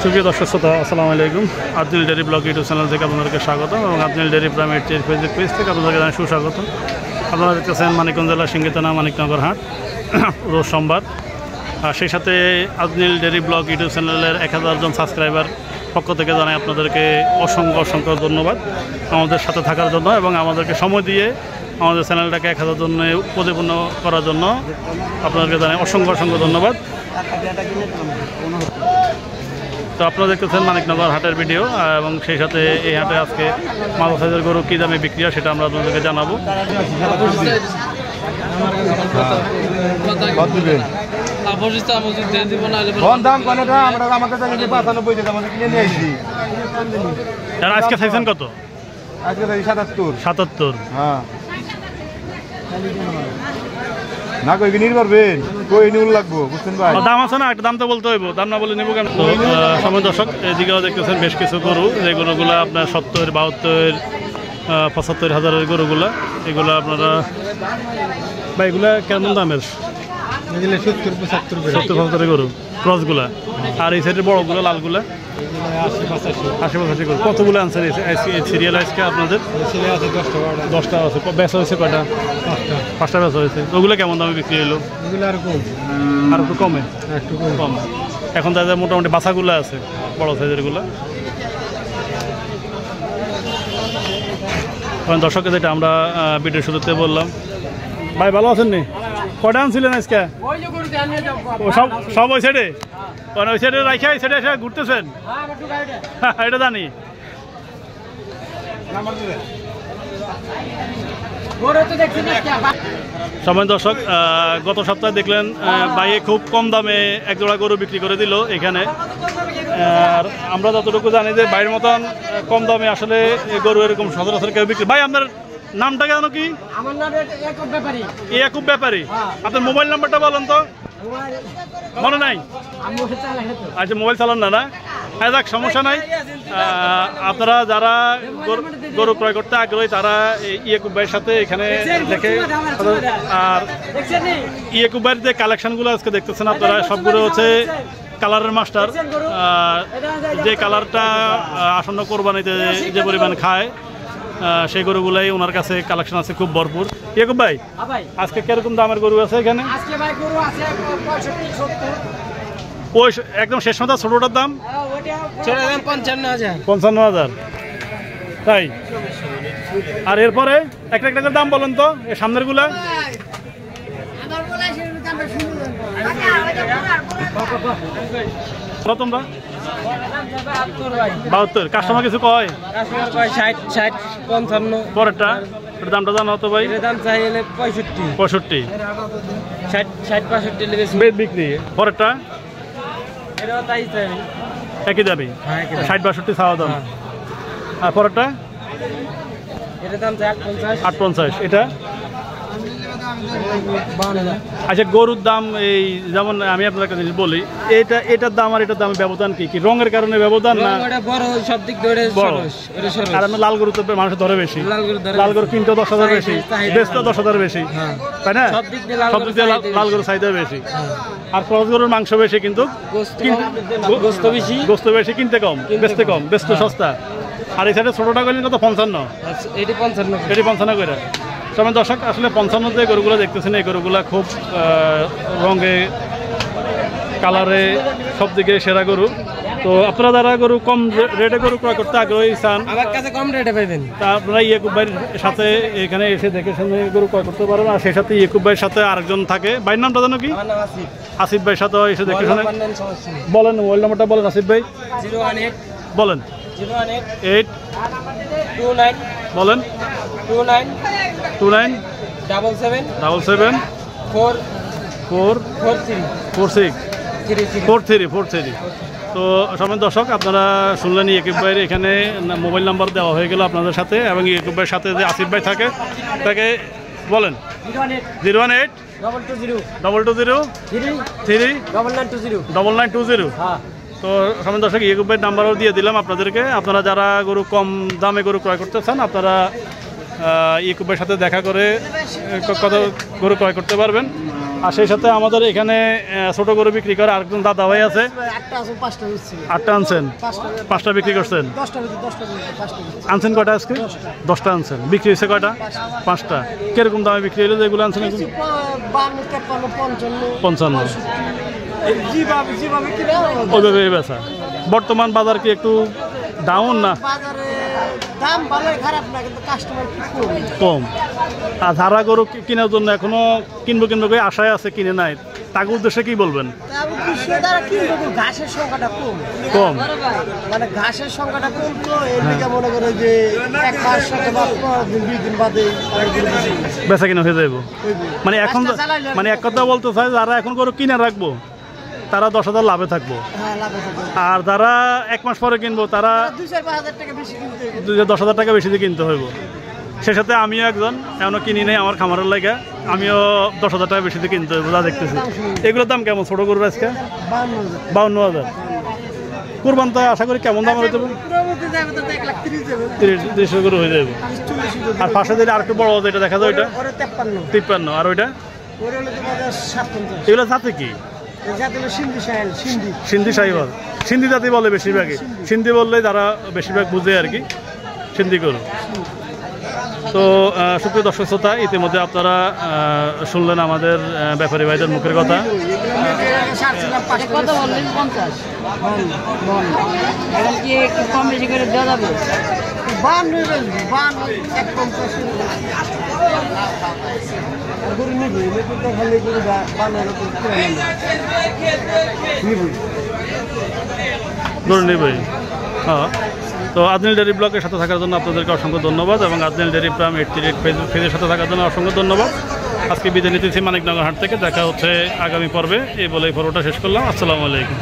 সুপ্রিয় দর্শক শ্রোতা, আসসালামু আলাইকুম। Abdul dairy blog YouTube channel থেকে আপনাদেরকে স্বাগতম এবং Abdul dairy primate Facebook page থেকে আপনাদেরকে জানাই সুস্বাগত। আপনারা দেখতেছেন মানিকগঞ্জ জেলা সিংড়ি থানা মানিকনগর হাট, রোজ সোমবার। আর সেই সাথে আব্দুল ডেয়ারি ব্লগ ইউটিউব চ্যানেলের 1000 জন সাবস্ক্রাইবার পক্ষ থেকে জানাই আপনাদেরকে অসংখ্য ধন্যবাদ আমাদের সাথে থাকার জন্য এবং আমাদেরকে সময় দিয়ে আমাদের চ্যানেলটাকে 1000 জনে প্রতিপন্ন করার জন্য আপনাদেরকে জানাই অসংখ্য ধন্যবাদ। তো আপনারা দেখতেছেন মানিকনগর হাটের ভিডিও এবং সেই সাথে এই হাটে আজকে মাঝারি সাইজের গরু কী দামে বিক্রি হয় সেটা আমরা আপনাদেরকে জানাবো। আজকে চাইছেন কত? 77। হ্যাঁ না কই কিনির পারবেন কই নিউল লাগবো বুঝছেন ভাই, দাম আছে না, একটা দাম তো বলতে হইব, দাম না বলে নেবো কেন? তো সময় দর্শক, এদিকেও দেখতেছেন বেশ কিছু গরু, যে গরুগুলো আপনার 70, 72, 75 হাজারের গরুগুলা, এগুলো আপনারা বা এগুলা কেমন দামের? 70-75 গরু ক্রসগুলা। আর এই সাইডের বড়গুলো লালগুলা 80-85 গরু। কতগুলো আনসার সিরিয়াল আজকে আপনাদের? 10টা আছে। বেচা হয়েছে কয়টা? 5টা বেচা হয়েছে। ওগুলো কেমন দামে বিক্রি হলো? আর একটু কমে? একটু কম। এখন তাদের মোটামুটি বাছাগুলো আছে বড় সাইজের গুলা। দর্শককে যেটা আমরা ভিডিও শুরুতে বললাম, ভাই ভালো আছেন নি? কয়টা আনছিলেন আজকে? সব ওই সাইডে, ওই সাইডে রাখা এই সাইডে এসে ঘুরতেছেন? এটা জানি। সময় দর্শক, গত সপ্তাহে দেখলেন ভাইয়ে খুব কম দামে এক জোড়া গরু বিক্রি করে দিল এখানে। আর আমরা যতটুকু জানি যে ভাইয়ের মতন কম দামে আসলে গরু এরকম সচরাচর কেউ বিক্রি। ভাই আপনার নামটা কেন কি? আমার নাম ইয়াকুব ব্যাপারী। আপনার মোবাইল নাম্বারটা বলেন তো। মনে নাই? আচ্ছা, মোবাইল চালান না? হ্যাঁ, যাক, সমস্যা নাই। আপনারা যারা গরু ক্রয় করতে আগ্রহী তারা ইয়াকুব ভাইয়ের সাথে এখানে দেখে। আর ইয়াকুব ভাইয়ের যে কালেকশনগুলো আজকে দেখতেছেন আপনারা, সবগুলো হচ্ছে কালারের মাস্টার। যে কালারটা আসন্ন কোরবানিতে যে পরিমাণ খায় সেই গরুগুলাই ওনার কাছে কালেকশন আছে খুব ভরপুর। ইয়াকুব ভাই, আজকে কিরকম দামের গরু আছে এখানে? ওই একদম শেষ মাথা ছোটটার দাম 55,000। তাই? আর এরপরে একটা একটা দাম বলেন তো, এই সামনের গুলা। তোমরা 72। কাস্টমার কিছু কয়? 60, 55। পরেরটা দামটা জানো তো ভাই? দাম চাইলে 65। 60-65 বিক্রি। পরেরটা একই দাবি, 60-62 চাওয়া দাম। আর পরেরটা 58। এটা আচ্ছা, গরুর দাম এই যেমন আমি আপনার একটা জিনিস বলি, এটার দাম আর এটার দামের ব্যবধান কি? রঙের কারণে ব্যবধান না? আর লাল গরু তো মানুষ ধরে বেশি, লাল গরু কিনতে 10,000 বেশি, বেচতে 10,000 বেশি, তাই না? সব দিক দিয়ে লাল গরু চাহিদা বেশি। আর ক্রস গরুর মাংস বেশি কিন্তু গোস্ত বেশি, কিনতে কম, বেচতে কম, বেচতে সস্তা। আর এই সাইডে ছোটটা করলেন কত? 55। এটি 55 করে। সময় দর্শক, আসলে 55 যে গরুগুলো দেখতেছেন এই গরুগুলো খুব রঙে কালারে সব দিকে সেরা গরু। তো আপনারা যারা গরু কম রেটে গরু ক্রয় করতে আগ্রহী চান, আমার কাছে কম রেটে পাবেন, তা আপনারা ইয়াকুব ভাইয়ের সাথে এখানে এসে দেখে শুনে গরু ক্রয় করতে পারেন। আর সেই সাথে ইয়াকুব ভাইয়ের সাথে আরেকজন থাকে, ভাইয়ের নামটা জানো কি? আসিফ ভাইয়ের সাথে এসে দেখে শুনে বলেন। মোবাইল নাম্বারটা বলেন আসিফ ভাই। 018 বলেন। 8 29 বলেন। 29 77 43। তো সময় দর্শক, আপনারা শুনলেন ইয়াকুব ভাইয়ের এখানে মোবাইল নাম্বার দেওয়া হয়ে গেল আপনাদের সাথে, এবং ইয়াকুব ভাইয়ের সাথে যে আসিফ ভাই থাকে তাকে বলেন। 018 220 3 9920। তো সময় দর্শক, ইয়াকুব ভাইয়ের নাম্বারও দিয়ে দিলাম আপনাদেরকে। আপনারা যারা গরু কম দামে গরু ক্রয় করতে চান, আপনারা ইয়াকুব ভাইয়ের সাথে দেখা করে কত গরু ক্রয় করতে পারবেন। আর সেই সাথে আমাদের এখানে ছোট গরু বিক্রি করে আরেকজন দাদা ভাই আছে। 8টা আনছেন, 5টা বিক্রি করছেন। আনছেন কয়টা আজকে? 10টা আনছেন, বিক্রি হয়েছে কয়টা? 5টা। কিরকম দামে বিক্রি হলো যেগুলো আনছেন? 55। ওইভাবে বেচা। বর্তমান বাজার কি একটু ডাউন না দাম ভালোই, খারাপ না, কিন্তু কাস্টমার কম? আর ধারা গরু কেনার জন্য এখনো কিনবো করে আশায় আছে, কিনে নাই, তাকে উদ্দেশ্যে কি বলবেন? ঘাসের সংখ্যাটা কম, কম মানে ঘাসের সংখ্যাটা কম, তো এর দিকে মনে করে যে 1 মাস অথবা 2 দিন বাদে বেচা কিনা হয়ে যাবো। মানে এখন মানে এক কথা বলতে চাই, যারা এখন গরু কিনে রাখবো তারা 10,000 লাভে থাকবো, আর যারা 1 মাস পরে কিনবো তারা 10,000 টাকা বেশি দিয়ে কিনতে হইব। সে সাথে আমিও একজন, এমনও কিনি নেই আমার খামারের লাগে, আমিও 10,000 টাকা বেশি দিয়ে কিনতে হইব, যা দেখতেছি। এগুলোর দাম কেমন ছোট গরুর আজকে? 52,000। কুরবান তো আশা করি কেমন দাম হতে পারে? 30 গরু হয়ে যাবে। আর পাশে যদি আর একটু বড় যেটা দেখা যায় ওইটা 53। আর ওইটা এগুলো জাতে কি? সিন্ধি সাহিওয়াল। সিন্ধি জাতি বলে বেশিরভাগই, সিন্ধি বললেই তারা বেশিরভাগ বুঝে আর কি, সিন্ধি গরু। তো সুপ্রিয় দর্শক শ্রোতা, ইতিমধ্যে আপনারা শুনলেন আমাদের ব্যাপারী ভাইদের মুখের কথা। গরু নিবই। হ্যাঁ, তো আদনিল ডেয়ারি ব্লগের সাথে থাকার জন্য আপনাদেরকে অসংখ্য ধন্যবাদ, এবং আদনিল ডেয়ারি প্রাম 88 ফেসবুক পেজের সাথে থাকার জন্য অসংখ্য ধন্যবাদ। আজকে বিদায় নিতেছি মানিকনগর হাট থেকে। দেখা হচ্ছে আগামী পর্বে। এই বলে এই পর্বটা শেষ করলাম। আসসালামু আলাইকুম।